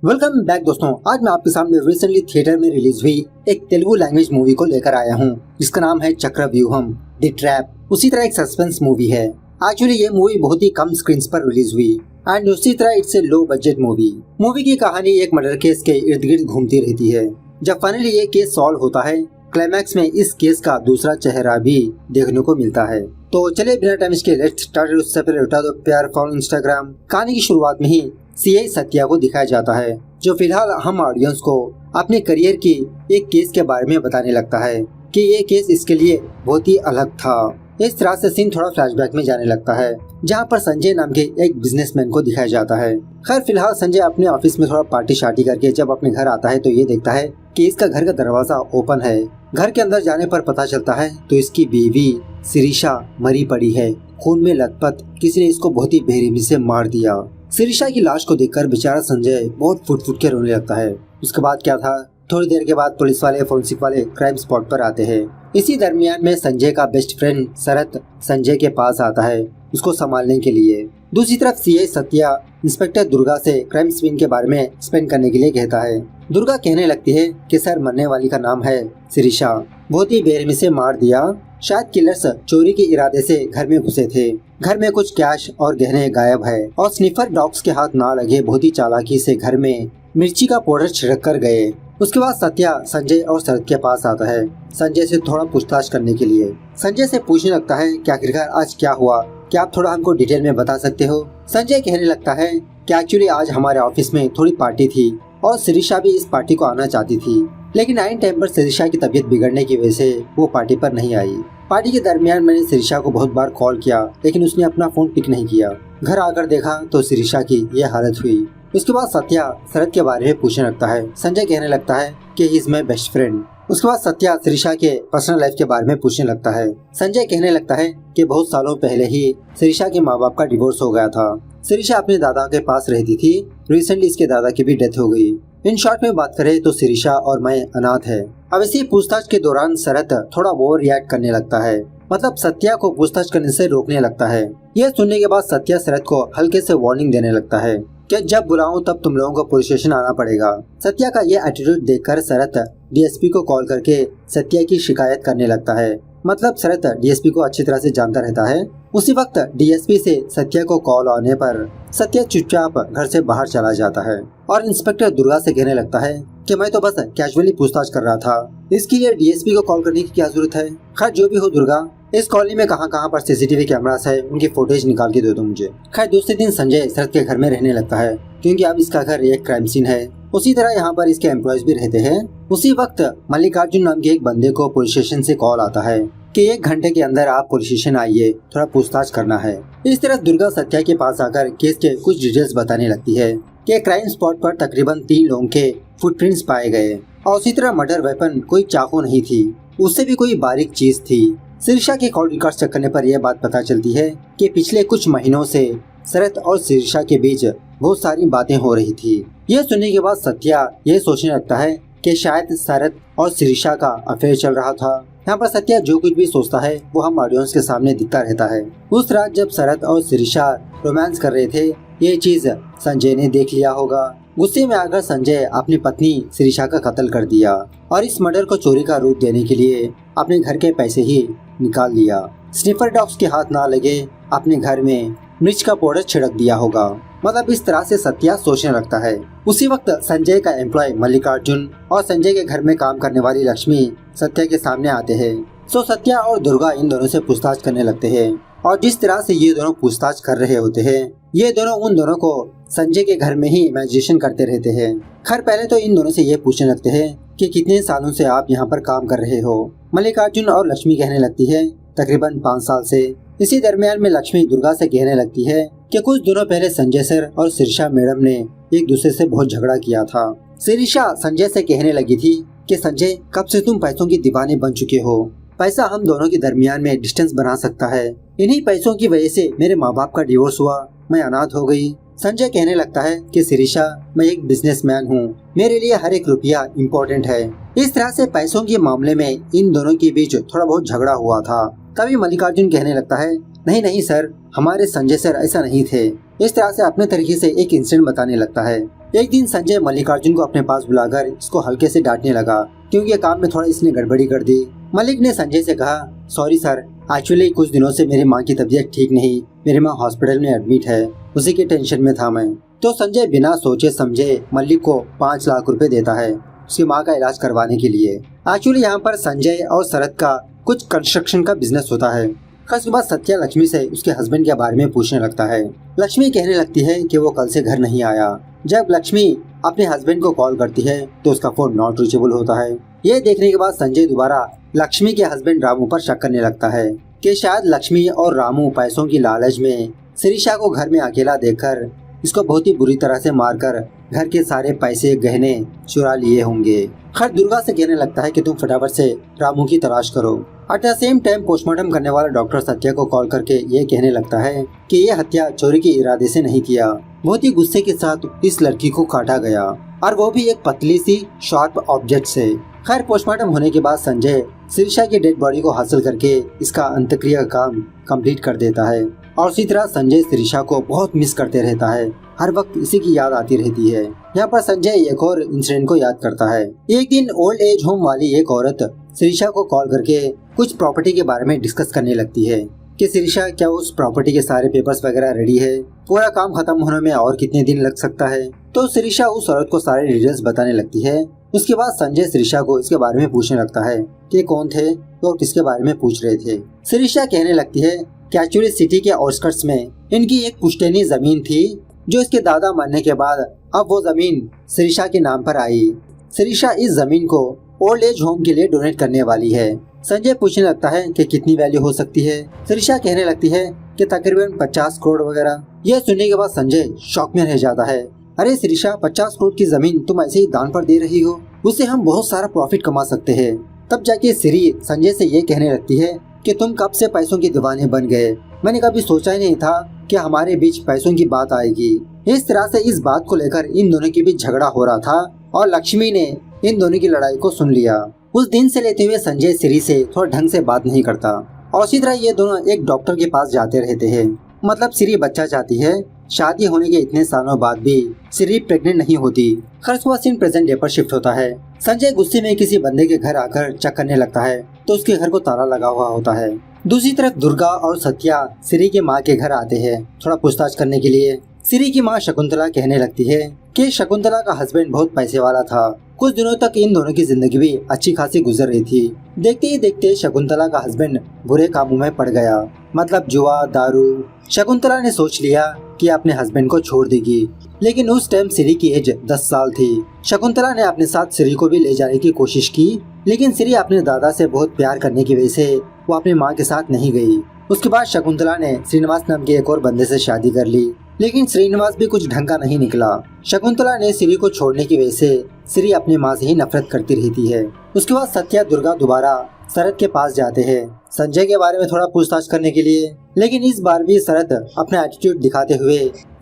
Welcome back दोस्तों। आज मैं आपके सामने रिसेंटली थिएटर में रिलीज हुई एक तेलुगु लैंग्वेज मूवी को लेकर आया हूँ, जिसका नाम है चक्रव्यूहम द ट्रैप। उसी तरह एक सस्पेंस मूवी है। एक्चुअली ये मूवी बहुत ही कम स्क्रीन पर रिलीज हुई एंड उसी तरह it's a low budget movie. Movie की कहानी एक मर्डर केस के इर्द गिर्द घूमती रहती है। जब फाइनली ये केस सॉल्व होता है, क्लाइमैक्स में इस केस का दूसरा चेहरा भी देखने को मिलता है। तो चलिए बिना टाइम के लेट्स स्टार्ट। उससे पहले उठा दो प्यार फॉलो इंस्टाग्राम। कहानी की शुरुआत में ही सीआई सत्या को दिखाया जाता है, जो फिलहाल हम ऑडियंस को अपने करियर की एक केस के बारे में बताने लगता है कि ये केस इसके लिए बहुत ही अलग था। इस तरह से सीन थोड़ा फ्लैशबैक में जाने लगता है, जहाँ पर संजय नाम के एक बिजनेसमैन को दिखाया जाता है। खैर फिलहाल संजय अपने ऑफिस में थोड़ा पार्टी शार्टी करके जब अपने घर आता है तो ये देखता है कि इसका घर का दरवाजा ओपन है। घर के अंदर जाने पर पता चलता है तो इसकी बीवी शिरीषा मरी पड़ी है, खून में लथपथ। किसी ने इसको बहुत ही बेरहमी से मार दिया। शिरीषा की लाश को देखकर बेचारा संजय बहुत फुट के रोने लगता है। उसके बाद क्या था, थोड़ी देर के बाद पुलिस वाले फोरेंसिक वाले क्राइम स्पॉट पर आते हैं। इसी दरमियान में संजय का बेस्ट फ्रेंड शरत संजय के पास आता है उसको संभालने के लिए। दूसरी तरफ सीआई सत्या इंस्पेक्टर दुर्गा से क्राइम सीन के बारे में एक्सप्लेन करने के लिए कहता है। दुर्गा कहने लगती है कि सर, मरने वाली का नाम है शिरीषा, बहुत ही बेरहमी से मार दिया। शायद किलर्स चोरी के इरादे से घर में घुसे थे। घर में कुछ कैश और गहने गायब है और स्निफर डॉग्स के हाथ ना लगे बहुत ही चालाकी से घर में मिर्ची का पाउडर छिड़क कर गए। उसके बाद सत्या संजय और शरद के पास आता है संजय से थोड़ा पूछताछ करने के लिए। संजय से पूछने लगता है कि आखिरकार आज क्या हुआ, क्या आप थोड़ा हमको डिटेल में बता सकते हो। संजय कहने लगता है कि एक्चुअली आज हमारे ऑफिस में थोड़ी पार्टी थी और शिरीषा भी इस पार्टी को आना चाहती थी, लेकिन आइन टाइम पर शिरीषा की तबीयत बिगड़ने की वजह से वो पार्टी पर नहीं आई। पार्टी के दरमियान मैंने शिरीषा को बहुत बार कॉल किया, लेकिन उसने अपना फोन पिक नहीं किया। घर आकर देखा तो शिरीषा की ये हालत हुई। उसके बाद सत्या शरद के बारे में पूछने लगता है। संजय कहने लगता है कि he is my best friend. उसके बाद सत्या शिरीषा के पर्सनल लाइफ के बारे में पूछने लगता है। संजय कहने लगता है कि बहुत सालों पहले ही शिरीषा के माँ बाप का डिवोर्स हो गया था। शिरीषा अपने दादा के पास रहती थी, रिसेंटली इसके दादा की भी डेथ हो गई। इन शॉर्ट में बात करें तो शिरीषा और मैं अनाथ है। अब इसी पूछताछ के दौरान शरद थोड़ा ओवर रिएक्ट करने लगता है, मतलब सत्या को पूछताछ करने से रोकने लगता है। यह सुनने के बाद सत्या शरद को हल्के से वार्निंग देने लगता है कि जब बुलाऊं तब तुम लोगों को पुलिस स्टेशन आना पड़ेगा। सत्या का ये एटीट्यूड देखकर शरद डीएसपी को कॉल करके सत्या की शिकायत करने लगता है। मतलब शरद डीएसपी को अच्छी तरह से जानता रहता है। उसी वक्त डीएसपी से सत्या को कॉल आने पर सत्या चुपचाप घर से बाहर चला जाता है और इंस्पेक्टर दुर्गा से कहने लगता है कि मैं तो बस कैजुअली पूछताछ कर रहा था, इसके लिए डीएसपी को कॉल करने की क्या जरूरत है। खैर जो भी हो दुर्गा, इस कॉलोनी में कहाँ पर सीसीटीवी कैमरास है, उनकी फुटेज निकाल के दे दो मुझे। खैर दूसरे दिन संजय शरद के घर में रहने लगता है, क्योंकि अब इसका घर एक क्राइम सीन है। उसी तरह यहाँ पर इसके एम्प्लॉयज भी रहते हैं। उसी वक्त मल्लिकार्जुन नाम के एक बंदे को पुलिस स्टेशन से कॉल आता है कि 1 घंटे के अंदर आप पुलिस स्टेशन आइए, थोड़ा पूछताछ करना है। इस तरह दुर्गा सत्या के पास आकर केस के कुछ डिटेल्स बताने लगती है कि क्राइम स्पॉट पर तकरीबन 3 लोगों के फुटप्रिंट्स पाए गए और उसी तरह मर्डर वेपन कोई चाकू नहीं थी, उससे भी कोई बारीक चीज थी। शिरीषा के कॉल रिकॉर्ड चेक करने पर यह बात पता चलती है कि पिछले कुछ महीनों से शरद और शिरीषा के बीच बहुत सारी बातें हो रही थी। यह सुनने के बाद सत्या यह सोचने लगता है कि शायद शरद और शिरीषा का अफेयर चल रहा था। यहाँ पर सत्या जो कुछ भी सोचता है वो हम ऑडियंस के सामने दिखता रहता है। उस रात जब शरद और शिरीषा रोमांस कर रहे थे, ये चीज संजय ने देख लिया होगा। गुस्से में आकर संजय अपनी पत्नी शिरीषा का कत्ल कर दिया और इस मर्डर को चोरी का रूप देने के लिए अपने घर के पैसे ही निकाल लिया। स्निफर डॉग्स के हाथ ना लगे, अपने घर में मिर्च का पाउडर छिड़क दिया होगा। मतलब इस तरह से सत्या सोचने लगता है। उसी वक्त संजय का एम्प्लॉय मल्लिकार्जुन और संजय के घर में काम करने वाली लक्ष्मी सत्या के सामने आते हैं। सो सत्या और दुर्गा इन दोनों से पूछताछ करने लगते हैं और जिस तरह से ये दोनों पूछताछ कर रहे होते हैं, ये दोनों उन दोनों को संजय के घर में ही इमेजिनेशन करते रहते हैं। खैर पहले तो इन दोनों से ये पूछने लगते हैं कि कितने सालों से आप यहाँ पर काम कर रहे हो। मल्लिकार्जुन और लक्ष्मी कहने लगती है तकरीबन 5 साल से। इसी दरमियान में लक्ष्मी दुर्गा से कहने लगती है कि कुछ दिनों पहले संजय सर और शिरीषा मैडम ने एक दूसरे से बहुत झगड़ा किया था। शिरीषा संजय से कहने लगी थी कि संजय, कब से तुम पैसों की दीवाने बन चुके हो, पैसा हम दोनों के दरमियान में डिस्टेंस बना सकता है। इन्हीं पैसों की वजह से मेरे माँ बाप का डिवोर्स हुआ, मैं अनाथ हो गई। संजय कहने लगता है कि शिरीषा, मैं एक बिजनेसमैन हूँ, मेरे लिए हर एक रुपया इम्पोर्टेंट है। इस तरह से पैसों के मामले में इन दोनों के बीच थोड़ा बहुत झगड़ा हुआ था। तभी मल्लिकार्जुन कहने लगता है, नहीं नहीं सर, हमारे संजय सर ऐसा नहीं थे। इस तरह से अपने तरीके से एक इंसिडेंट बताने लगता है। एक दिन संजय मल्लिकार्जुन को अपने पास बुलाकर इसको हल्के से डांटने लगा क्योंकि काम में थोड़ा इसने गड़बड़ी कर दी। मलिक ने संजय से कहा, सॉरी सर, एक्चुअली कुछ दिनों से मेरी माँ की तबीयत ठीक नहीं, मेरी माँ हॉस्पिटल में एडमिट है, उसी के टेंशन में था मैं। तो संजय बिना सोचे समझे मलिक को 5 लाख रुपए देता है उसकी माँ का इलाज करवाने के लिए। एक्चुअली यहाँ पर संजय और शरद का कुछ कंस्ट्रक्शन का बिजनेस होता है। उसके बाद सत्या लक्ष्मी से उसके हस्बैंड के बारे में पूछने लगता है। लक्ष्मी कहने लगती है कि वो कल से घर नहीं आया। जब लक्ष्मी अपने हस्बैंड को कॉल करती है तो उसका फोन नॉट रीचेबल होता है। ये देखने के बाद संजय दोबारा लक्ष्मी के हस्बैंड रामू पर शक करने लगता है कि शायद लक्ष्मी और रामू पैसों की लालच में शिरीषा को घर में अकेला देखकर इसको बहुत ही बुरी तरह से मारकर घर के सारे पैसे गहने चुरा लिए होंगे। खैर दुर्गा से कहने लगता है कि तुम फटाफट से रामू की तलाश करो। At the same time postmortem करने वाला डॉक्टर सत्या को कॉल करके ये कहने लगता है कि ये हत्या चोरी के इरादे से नहीं किया, बहुत ही गुस्से के साथ इस लड़की को काटा गया और वो भी एक पतली सी शार्प ऑब्जेक्ट से। खैर पोस्टमार्टम होने के बाद संजय शिरीषा की डेड बॉडी को हासिल करके इसका अंत्यक्रिया काम कंप्लीट कर देता है और उसी तरह संजय शिरीषा को बहुत मिस करते रहता है, हर वक्त इसी की याद आती रहती है। यहाँ पर संजय एक और इंसिडेंट को याद करता है। एक दिन ओल्ड एज होम वाली एक औरत शिरीषा को कॉल करके कुछ प्रॉपर्टी के बारे में डिस्कस करने लगती है कि शिरीषा क्या उस प्रॉपर्टी के सारे पेपर्स वगैरह रेडी है, पूरा काम खत्म होने में और कितने दिन लग सकता है। तो शिरीषा उस औरत को सारे डिटेल्स बताने लगती है। उसके बाद संजय शिरीषा को इसके बारे में पूछने लगता है कि कौन थे और किसके बारे में पूछ रहे थे। शिरीषा कहने लगती है कि एक्चुअली सिटी के आउटस्कर्ट्स में इनकी एक पुश्तैनी जमीन थी जो इसके दादा मरने के बाद अब वो जमीन शिरीषा के नाम पर आई। शिरीषा इस जमीन को ओल्ड एज होम के लिए डोनेट करने वाली है। संजय पूछने लगता है कि कितनी वैल्यू हो सकती है। शिरीषा कहने लगती है कि तकरीबन 50 करोड़ वगैरह। यह सुनने के बाद संजय शॉक में रह जाता है। अरे शिरीषा, 50 करोड़ की जमीन तुम ऐसे ही दान पर दे रही हो, उससे हम बहुत सारा प्रॉफिट कमा सकते हैं। तब जाके सिरी संजय से ये कहने लगती है कि तुम कब से पैसों के दीवाने बन गए, मैंने कभी सोचा ही नहीं था कि हमारे बीच पैसों की बात आएगी। इस तरह से इस बात को लेकर इन दोनों के बीच झगड़ा हो रहा था और लक्ष्मी ने इन दोनों की लड़ाई को सुन लिया। उस दिन से लेते हुए संजय सिरी से थोड़ा ढंग से बात नहीं करता और इसी तरह ये दोनों एक डॉक्टर के पास जाते रहते हैं। मतलब सिरी बच्चा चाहती है। शादी होने के इतने सालों बाद भी सिरी प्रेग्नेंट नहीं होती। खर्च हुआ सीन प्रेजेंट डे पर शिफ्ट होता है। संजय गुस्से में किसी बंदे के घर आकर चेक करने लगता है तो उसके घर को ताला लगा हुआ होता है। दूसरी तरफ दुर्गा और सत्या सिरी के माँ के घर आते हैं थोड़ा पूछताछ करने के लिए। सिरी की माँ शकुंतला कहने लगती है कि शकुंतला का हस्बैंड बहुत पैसे वाला था। कुछ दिनों तक इन दोनों की जिंदगी भी अच्छी खासी गुजर रही थी। देखते ही देखते शकुंतला का हस्बैंड बुरे कामों में पड़ गया, मतलब जुआ, दारू। शकुंतला ने सोच लिया कि अपने हस्बैंड को छोड़ देगी, लेकिन उस टाइम सिरी की एज 10 साल थी। शकुंतला ने अपने साथ सिरी को भी ले जाने की कोशिश की, लेकिन सिरी अपने दादा से बहुत प्यार करने की वजह से वो अपनी माँ के साथ नहीं गई। उसके बाद शकुंतला ने श्रीनिवास नाम के एक और बंदे से शादी कर ली, लेकिन श्रीनिवास भी कुछ ढंग का नहीं निकला। शकुंतला ने सिरी को छोड़ने की वजह से सिरी अपनी माँ से ही नफरत करती रहती है। उसके बाद सत्या दुर्गा दोबारा शरद के पास जाते हैं संजय के बारे में थोड़ा पूछताछ करने के लिए, लेकिन इस बार भी शरद अपना एटीट्यूड दिखाते हुए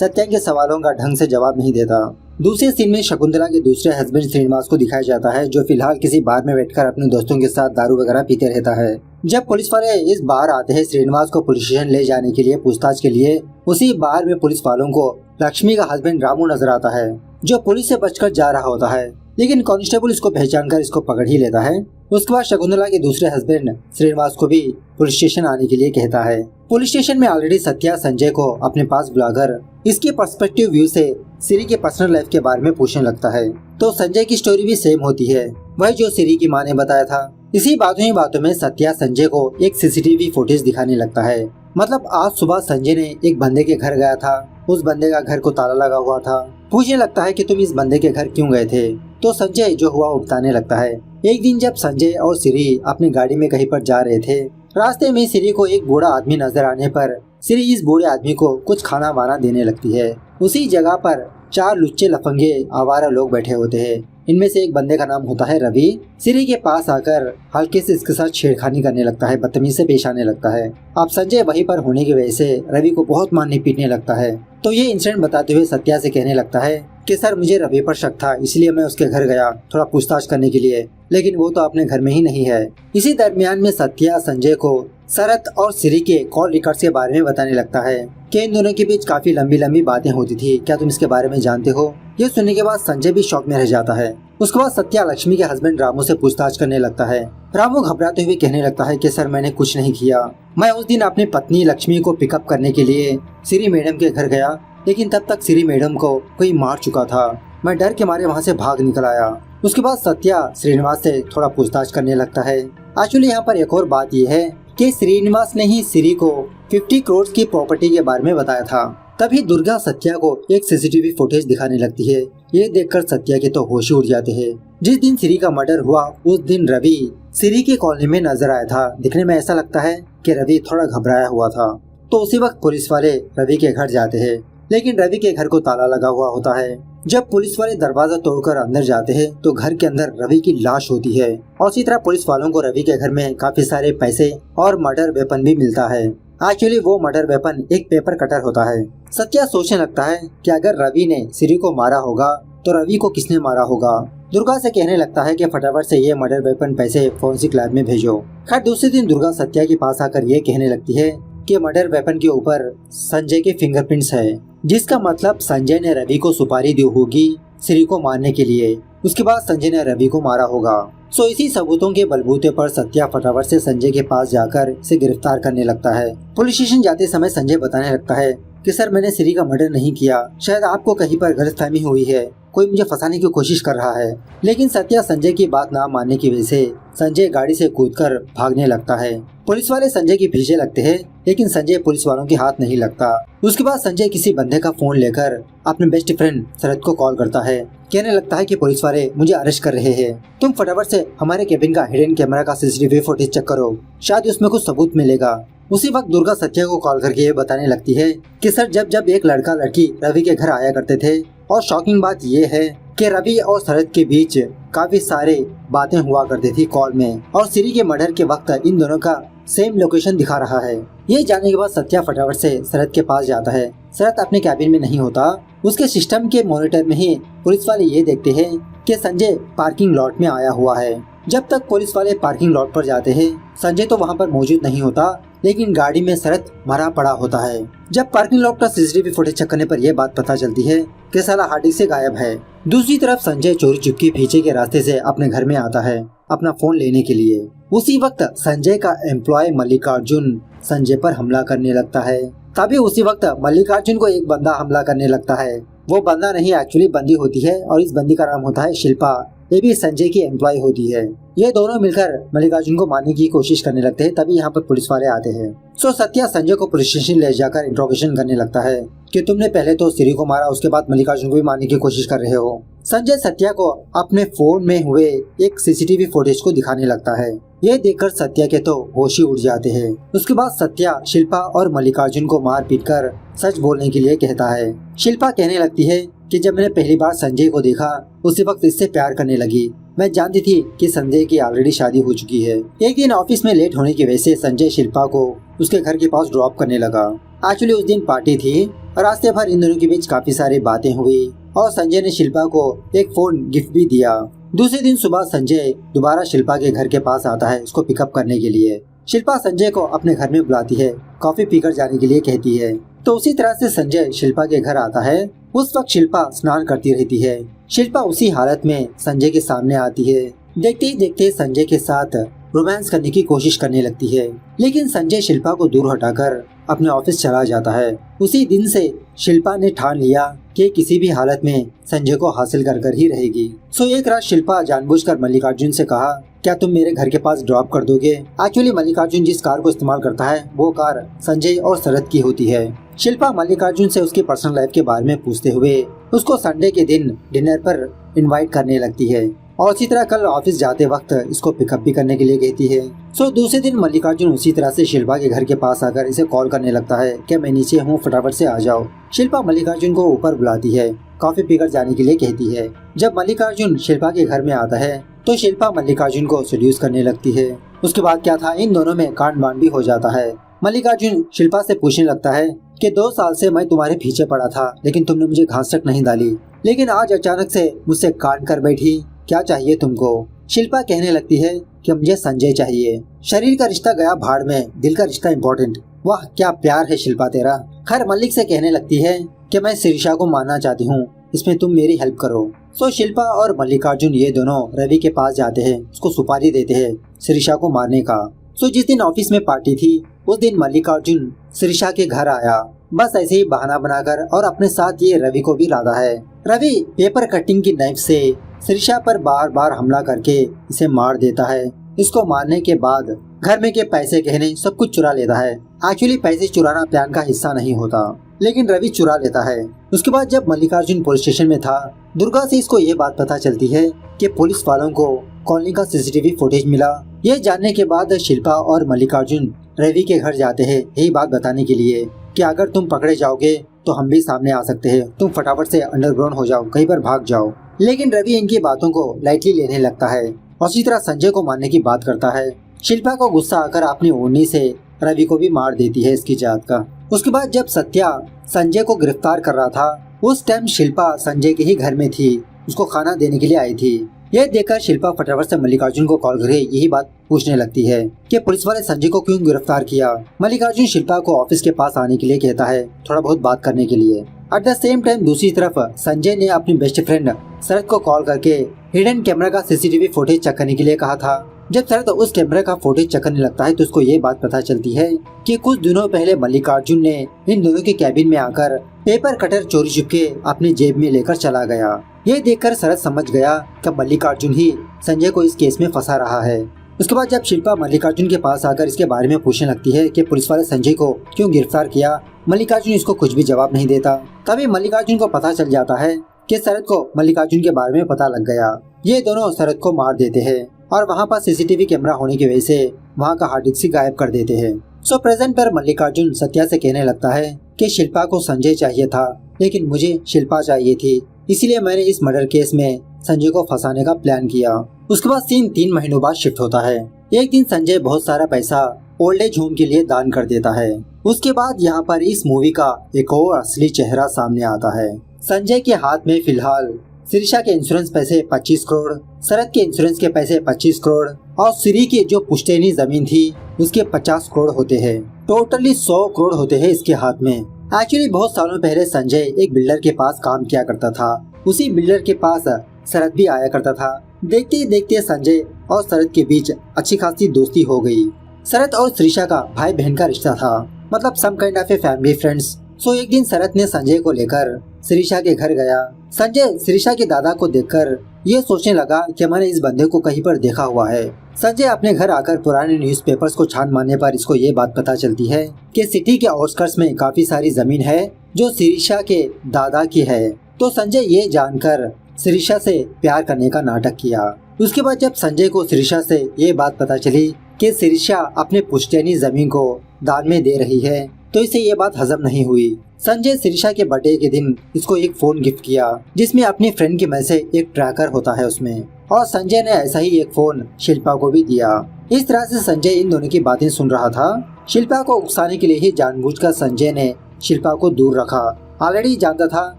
सत्या के सवालों का ढंग से जवाब नहीं देता। दूसरे सीन में शकुंतला के दूसरे हस्बैंड श्रीनिवास को दिखाया जाता है जो फिलहाल किसी बार में बैठकर अपने दोस्तों के साथ दारू वगैरह पीते रहता है। जब पुलिस वाले इस बार आते हैं श्रीनिवास को पुलिस स्टेशन ले जाने के लिए पूछताछ के लिए, उसी बार में पुलिस वालों को लक्ष्मी का हस्बैंड रामू नजर आता है जो पुलिस से बचकर जा रहा होता है, लेकिन कांस्टेबल इसको पहचानकर इसको पकड़ ही लेता है। उसके बाद शकुंतला के दूसरे हस्बैंड श्रीनिवास को भी पुलिस स्टेशन आने के लिए कहता है। पुलिस स्टेशन में ऑलरेडी सत्या संजय को अपने पास बुलाकर इसके पर्सपेक्टिव व्यू से सिरी के पर्सनल लाइफ के बारे में पूछने लगता है। तो संजय की स्टोरी भी सेम होती है, वही जो सिरी की माँ ने बताया था। इसी बातों ही बातों में सत्या संजय को एक सीसीटीवी फुटेज दिखाने लगता है। मतलब आज सुबह संजय ने एक बंदे के घर गया था, उस बंदे का घर को ताला लगा हुआ था। पूछने लगता है कि तुम इस बंदे के घर क्यों गए थे, तो संजय जो हुआ वो बताने लगता है। एक दिन जब संजय और सिरी अपनी गाड़ी में कहीं पर जा रहे थे, रास्ते में सिरी को एक बूढ़ा आदमी नजर आने पर सिरी इस बूढ़े आदमी को कुछ खाना वाना देने लगती है। उसी जगह पर 4 लुच्चे लफंगे आवारा लोग बैठे होते हैं। इनमें से एक बंदे का नाम होता है रवि। सिरी के पास आकर हल्के से इसके साथ छेड़खानी करने लगता है, बदतमीजी से पेश आने लगता है। अब संजय वहीं पर होने की वजह से रवि को बहुत मारने पीटने लगता है। तो ये इंसिडेंट बताते हुए सत्या से कहने लगता है कि सर मुझे रवि पर शक था, इसलिए मैं उसके घर गया थोड़ा पूछताछ करने के लिए, लेकिन वो तो अपने घर में ही नहीं है। इसी दरमियान में सत्या संजय को शरत और सिरी के कॉल रिकॉर्ड्स के बारे में बताने लगता है कि इन दोनों के बीच काफी लंबी लंबी बातें होती थी, क्या तुम इसके बारे में जानते हो? ये सुनने के बाद संजय भी शॉक में रह जाता है। उसके बाद सत्या लक्ष्मी के हस्बैंड रामू से पूछताछ करने लगता है। रामू घबराते हुए कहने लगता है कि सर मैंने कुछ नहीं किया, मैं उस दिन अपनी पत्नी लक्ष्मी को पिकअप करने के लिए सिरी मैडम के घर गया, लेकिन तब तक सिरी मैडम को कोई मार चुका था। मैं डर के मारे वहाँ से भाग निकल आया। उसके बाद सत्या श्रीनिवास से थोड़ा पूछताछ करने लगता है। एक्चुअली यहाँ पर एक और बात यह है कि श्रीनिवास ने ही सिरी को 50 करोड़ की प्रॉपर्टी के बारे में बताया था। तभी दुर्गा सत्या को एक सीसीटीवी फुटेज दिखाने लगती है। ये देखकर सत्या के तो होश उड़ जाते हैं। जिस दिन सिरी का मर्डर हुआ उस दिन रवि सिरी की कॉलोनी में नजर आया था। दिखने में ऐसा लगता है कि रवि थोड़ा घबराया हुआ था। तो उसी वक्त पुलिस वाले रवि के घर जाते हैं, लेकिन रवि के घर को ताला लगा हुआ होता है। जब पुलिस वाले दरवाजा तोड़कर अंदर जाते हैं तो घर के अंदर रवि की लाश होती है और इसी तरह पुलिस वालों को रवि के घर में काफी सारे पैसे और मर्डर वेपन भी मिलता है। एक्चुअली वो मर्डर वेपन एक पेपर कटर होता है। सत्या सोचने लगता है कि अगर रवि ने सिरी को मारा होगा तो रवि को किसने मारा होगा। दुर्गा से कहने लगता है कि फटाफट से ये मर्डर वेपन पैसे फोरेंसिक लैब में भेजो। खैर दूसरे दिन दुर्गा सत्या के पास आकर ये कहने लगती है कि मर्डर वेपन के ऊपर संजय के फिंगरप्रिंट्स है, जिसका मतलब संजय ने रवि को सुपारी दी होगी सिरी को मारने के लिए। उसके बाद संजय ने रवि को मारा होगा। सो इसी सबूतों के बलबूते पर सत्या फटाफट से संजय के पास जाकर इसे गिरफ्तार करने लगता है। पुलिस स्टेशन जाते समय संजय बताने लगता है कि सर मैंने सिरी का मर्डर नहीं किया, शायद आपको कहीं पर गलतफहमी हुई है, कोई मुझे फंसाने की कोशिश कर रहा है। लेकिन सत्या संजय की बात ना मानने की वजह से संजय गाड़ी से कूदकर भागने लगता है। पुलिस वाले संजय के पीछे लगते हैं, लेकिन संजय पुलिस वालों के हाथ नहीं लगता। उसके बाद संजय किसी बंदे का फोन लेकर अपने बेस्ट फ्रेंड शरद को कॉल करता है। कहने लगता है कि पुलिस वाले मुझे अरेस्ट कर रहे हैं, तुम फटाफट से हमारे केबिन का हिडन कैमरा का सीसीटीवी फुटेज चेक करो, शायद उसमें कुछ सबूत मिलेगा। उसी वक्त दुर्गा सत्या को कॉल करके ये बताने लगती है कि सर जब एक लड़का लड़की रवि के घर आया करते थे, और शॉकिंग बात ये है कि रवि और शरद के बीच काफी सारे बातें हुआ करती थी कॉल में, और सिरी के मर्डर के वक्त इन दोनों का सेम लोकेशन दिखा रहा है। ये जानने के बाद सत्या फटाफट से शरद के पास जाता है। शरद अपने कैबिन में नहीं होता, उसके सिस्टम के मॉनिटर में ही पुलिस वाले ये देखते हैं कि संजय पार्किंग लॉट में आया हुआ है। जब तक पुलिस वाले पार्किंग लॉट पर जाते हैं संजय तो वहाँ पर मौजूद नहीं होता, लेकिन गाड़ी में शरद मरा पड़ा होता है। जब पार्किंग लॉट का सीसीटीवी फुटेज चेक करने पर यह बात पता चलती है कि साला हार्ड डिस्क से गायब है। दूसरी तरफ संजय चोरी चुपके पीछे के रास्ते से अपने घर में आता है अपना फोन लेने के लिए। उसी वक्त संजय का एम्प्लॉय मल्लिकार्जुन संजय पर हमला करने लगता है। तभी उसी वक्त मल्लिकार्जुन को एक बंदा हमला करने लगता है। वो बंदा नहीं, एक्चुअली बंदी होती है, और इस बंदी का नाम होता है शिल्पा। ये भी संजय की एम्प्लॉय होती है। ये दोनों मिलकर मल्लिकार्जुन को मारने की कोशिश करने लगते हैं। तभी यहाँ पर पुलिस वाले आते हैं। सो सत्या संजय को पुलिस स्टेशन ले जाकर इंट्रोगेशन करने लगता है कि तुमने पहले तो सिरी को मारा, उसके बाद मल्लिकार्जुन को भी मारने की कोशिश कर रहे हो। संजय सत्या को अपने फोन में हुए एक सीसीटीवी फुटेज को दिखाने लगता है। ये देखकर सत्या के तो होश ही उड़ जाते हैं। उसके बाद सत्या शिल्पा और मल्लिकार्जुन को मार पीट कर सच बोलने के लिए कहता है। शिल्पा कहने लगती है कि जब मैंने पहली बार संजय को देखा उसी वक्त इससे प्यार करने लगी। मैं जानती थी कि संजय की ऑलरेडी शादी हो चुकी है। एक दिन ऑफिस में लेट होने की वजह से संजय शिल्पा को उसके घर के पास ड्रॉप करने लगा। एक्चुअली उस दिन पार्टी थी और रास्ते भर इन दोनों के बीच काफी सारी बातें हुई और संजय ने शिल्पा को एक फोन गिफ्ट भी दिया। दूसरे दिन सुबह संजय दोबारा शिल्पा के घर के पास आता है उसको पिकअप करने के लिए। शिल्पा संजय को अपने घर में बुलाती है, कॉफी पीकर जाने के लिए कहती है। तो उसी तरह से संजय शिल्पा के घर आता है। उस वक्त शिल्पा स्नान करती रहती है। शिल्पा उसी हालत में संजय के सामने आती है। देखते ही देखते संजय के साथ रोमांस करने की कोशिश करने लगती है, लेकिन संजय शिल्पा को दूर हटाकर अपने ऑफिस चला जाता है। उसी दिन से शिल्पा ने ठान लिया कि किसी भी हालत में संजय को हासिल कर ही रहेगी। सो एक रात शिल्पा जानबूझकर मल्लिकार्जुन से कहा, क्या तुम मेरे घर के पास ड्रॉप कर दोगे? एक्चुअली मल्लिकार्जुन जिस कार को इस्तेमाल करता है वो कार संजय और शरद की होती है। शिल्पा मल्लिकार्जुन से उसकी पर्सनल लाइफ के बारे में पूछते हुए उसको संडे के दिन डिनर पर इनवाइट करने लगती है और इसी तरह कल ऑफिस जाते वक्त इसको पिकअप भी करने के लिए कहती है। सो दूसरे दिन मल्लिकार्जुन उसी तरह से शिल्पा के घर के पास आकर इसे कॉल करने लगता है कि मैं नीचे हूँ, फटाफट से आ जाओ। शिल्पा मल्लिकार्जुन को ऊपर बुलाती है, कॉफी पीकर जाने के लिए कहती है। जब मल्लिकार्जुन शिल्पा के घर में आता है तो शिल्पा मल्लिकार्जुन को सेड्यूस करने लगती है। उसके बाद क्या था, इन दोनों में कांड बांड भी हो जाता है। मल्लिकार्जुन शिल्पा से पूछने लगता है कि 2 साल से मैं तुम्हारे पीछे पड़ा था लेकिन तुमने मुझे घास तक नहीं डाली, लेकिन आज अचानक से मुझसे कांड कर बैठी, क्या चाहिए तुमको? शिल्पा कहने लगती है कि मुझे संजय चाहिए। शरीर का रिश्ता गया भाड़ में, दिल का रिश्ता इम्पोर्टेंट। वाह क्या प्यार है शिल्पा तेरा। खैर मल्लिक से कहने लगती है कि मैं शिरीषा को मारना चाहती हूँ, इसमें तुम मेरी हेल्प करो। सो शिल्पा और मल्लिकार्जुन ये दोनों रवि के पास जाते हैं, उसको सुपारी देते हैं शिरीषा को मारने का। सो जिस दिन ऑफिस में पार्टी थी उस दिन मल्लिकार्जुन शिरीषा के घर आया, बस ऐसे ही बहाना बनाकर, और अपने साथ ये रवि को भी लादा है। रवि पेपर कटिंग की नाइफ से शिरीषा पर बार बार हमला करके इसे मार देता है। इसको मारने के बाद घर में के पैसे गहने सब कुछ चुरा लेता है। एक्चुअली पैसे चुराना प्लान का हिस्सा नहीं होता, लेकिन रवि चुरा लेता है। उसके बाद जब मल्लिकार्जुन पुलिस स्टेशन में था, दुर्गा से इसको ये बात पता चलती है कि पुलिस वालों को कॉलोनी का सीसीटीवी फुटेज मिला। ये जानने के बाद शिल्पा और मल्लिकार्जुन रवि के घर जाते हैं यही बात बताने के लिए कि अगर तुम पकड़े जाओगे तो हम भी सामने आ सकते हैं, तुम फटाफट से अंडरग्राउंड हो जाओ, कहीं पर भाग जाओ। लेकिन रवि इनकी बातों को लाइटली लेने लगता है और इसी तरह संजय को मारने की बात करता है। शिल्पा को गुस्सा आकर अपनी ओढ़नी से रवि को भी मार देती है इसकी जात का। उसके बाद जब सत्या संजय को गिरफ्तार कर रहा था उस टाइम शिल्पा संजय के ही घर में थी, उसको खाना देने के लिए आई थी। यह देखकर शिल्पा फटाफट से मल्लिकार्जुन को कॉल करके यही बात पूछने लगती है कि पुलिस वाले संजय को क्यों गिरफ्तार किया। मल्लिकार्जुन शिल्पा को ऑफिस के पास आने के लिए कहता है, थोड़ा बहुत बात करने के लिए। एट द सेम टाइम दूसरी तरफ संजय ने अपनी बेस्ट फ्रेंड शरद को कॉल करके हिडन कैमरा का सीसीटीवी फुटेज चेक करने के लिए कहा था। जब शरद उस कैमरे का फुटेज चेक करने लगता है तो उसको ये बात पता चलती है कि कुछ दिनों पहले मल्लिकार्जुन ने इन दोनों के कैबिन में आकर पेपर कटर चोरी छुपके अपनी जेब में लेकर चला गया। ये देखकर शरद समझ गया कि मल्लिकार्जुन ही संजय को इस केस में फंसा रहा है। उसके बाद जब शिल्पा मल्लिकार्जुन के पास आकर इसके बारे में पूछने लगती है कि पुलिस वाले संजय को क्यों गिरफ्तार किया, मल्लिकार्जुन इसको कुछ भी जवाब नहीं देता। तभी मल्लिकार्जुन को पता चल जाता है कि शरद को मल्लिकार्जुन के बारे में पता लग गया। ये दोनों शरद को मार देते हैं और वहाँ पर सीसीटीवी कैमरा होने की वजह से वहाँ का हार्ड डिस्क गायब कर देते हैं। सो प्रेजेंट पर मल्लिकार्जुन सत्या से कहने लगता है कि शिल्पा को संजय चाहिए था लेकिन मुझे शिल्पा चाहिए थी, इसलिए मैंने इस मर्डर केस में संजय को फंसाने का प्लान किया। उसके बाद सीन 3 महीनों बाद शिफ्ट होता है। एक दिन संजय बहुत सारा पैसा ओल्ड एज होम के लिए दान कर देता है। उसके बाद यहाँ पर इस मूवी का एक और असली चेहरा सामने आता है। संजय के हाथ में फिलहाल शिरीषा के इंश्योरेंस पैसे 25 करोड़, शरद के इंश्योरेंस के पैसे 25 करोड़ और श्री की जो पुश्तैनी जमीन थी उसके 50 करोड़ होते हैं। टोटली 100 करोड़ होते हैं इसके हाथ में। एक्चुअली बहुत सालों पहले संजय एक बिल्डर के पास काम किया करता था, उसी बिल्डर के पास शरद भी आया करता था। देखते ही देखते संजय और शरद के बीच अच्छी खासी दोस्ती हो गई। शरद और शिरीषा का भाई बहन का रिश्ता था, मतलब some kind of a family friends. So एक दिन शरद ने संजय को लेकर शिरीषा के घर गया। संजय शिरीषा के दादा को देखकर ये सोचने लगा कि मैंने इस बंदे को कहीं पर देखा हुआ है। संजय अपने घर आकर पुराने न्यूज़पेपर्स को छान मारने पर इसको ये बात पता चलती है कि सिटी के आउटस्कर्ट्स में काफी सारी जमीन है जो शिरीषा के दादा की है। तो संजय ये जानकर शिरीषा से प्यार करने का नाटक किया। उसके बाद जब संजय को शिरीषा से ये बात पता चली कि शिरीषा अपने पुश्तैनी जमीन को दान में दे रही है तो इसे ये बात हजम नहीं हुई। संजय शिरीषा के बर्थडे के दिन इसको एक फोन गिफ्ट किया जिसमें अपनी फ्रेंड की वजह से एक ट्रैकर होता है उसमें, और संजय ने ऐसा ही एक फोन शिल्पा को भी दिया। इस तरह से संजय इन दोनों की बातें सुन रहा था। शिल्पा को उकसाने के लिए ही जानबूझकर संजय ने शिल्पा को दूर रखा। ऑलरेडी जानता था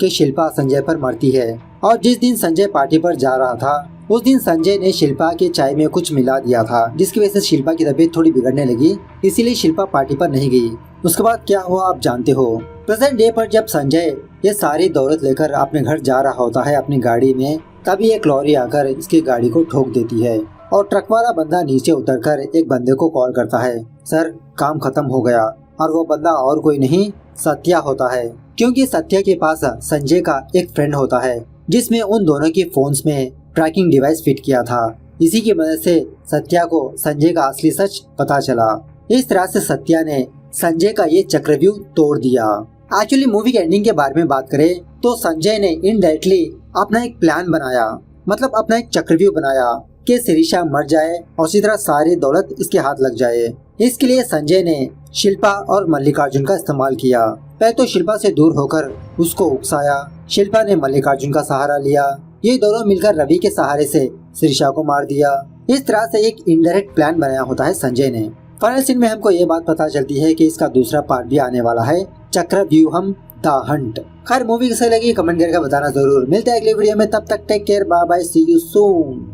कि शिल्पा संजय पर मरती है, और जिस दिन संजय पार्टी पर जा रहा था उस दिन संजय ने शिल्पा के चाय में कुछ मिला दिया था जिसकी वजह से शिल्पा की तबीयत थोड़ी बिगड़ने लगी, इसीलिए शिल्पा पार्टी पर नहीं गई। उसके बाद क्या हुआ आप जानते हो। प्रेजेंट डे पर जब संजय ये सारी दौलत लेकर अपने घर जा रहा होता है अपनी गाड़ी में, तभी एक लॉरी आकर इसकी गाड़ी को ठोक देती है और ट्रक वाला बंदा नीचे उतरकर एक बंदे को कॉल करता है, सर काम खत्म हो गया। और वो बंदा और कोई नहीं सत्या होता है, क्योंकि सत्या के पास संजय का एक फ्रेंड होता है जिसमें उन दोनों के फोन्स में ट्रैकिंग डिवाइस फिट किया था। इसी की मदद से सत्या को संजय का असली सच पता चला। इस तरह से सत्या ने संजय का ये चक्रव्यूह तोड़ दिया। एक्चुअली मूवी के एंडिंग के बारे में बात करें तो संजय ने इनडायरेक्टली अपना एक प्लान बनाया, मतलब अपना एक चक्रव्यूह बनाया कि शिरीषा मर जाए और इसी तरह सारी दौलत इसके हाथ लग जाए। इसके लिए संजय ने शिल्पा और मल्लिकार्जुन का इस्तेमाल किया। पहले तो शिल्पा से दूर होकर उसको उकसाया, शिल्पा ने मल्लिकार्जुन का सहारा लिया, ये दोनों मिलकर रवि के सहारे से शिरीषा को मार दिया। इस तरह से एक इनडायरेक्ट प्लान बनाया होता है संजय ने। फाइनल सीन में हमको ये बात पता चलती है कि इसका दूसरा पार्ट भी आने वाला है, चक्रव्यूहम द हंट। खैर मूवी कैसे लगी कमेंट करके बताना जरूर। मिलते हैं अगले वीडियो में, तब तक take care, bye bye, see you soon.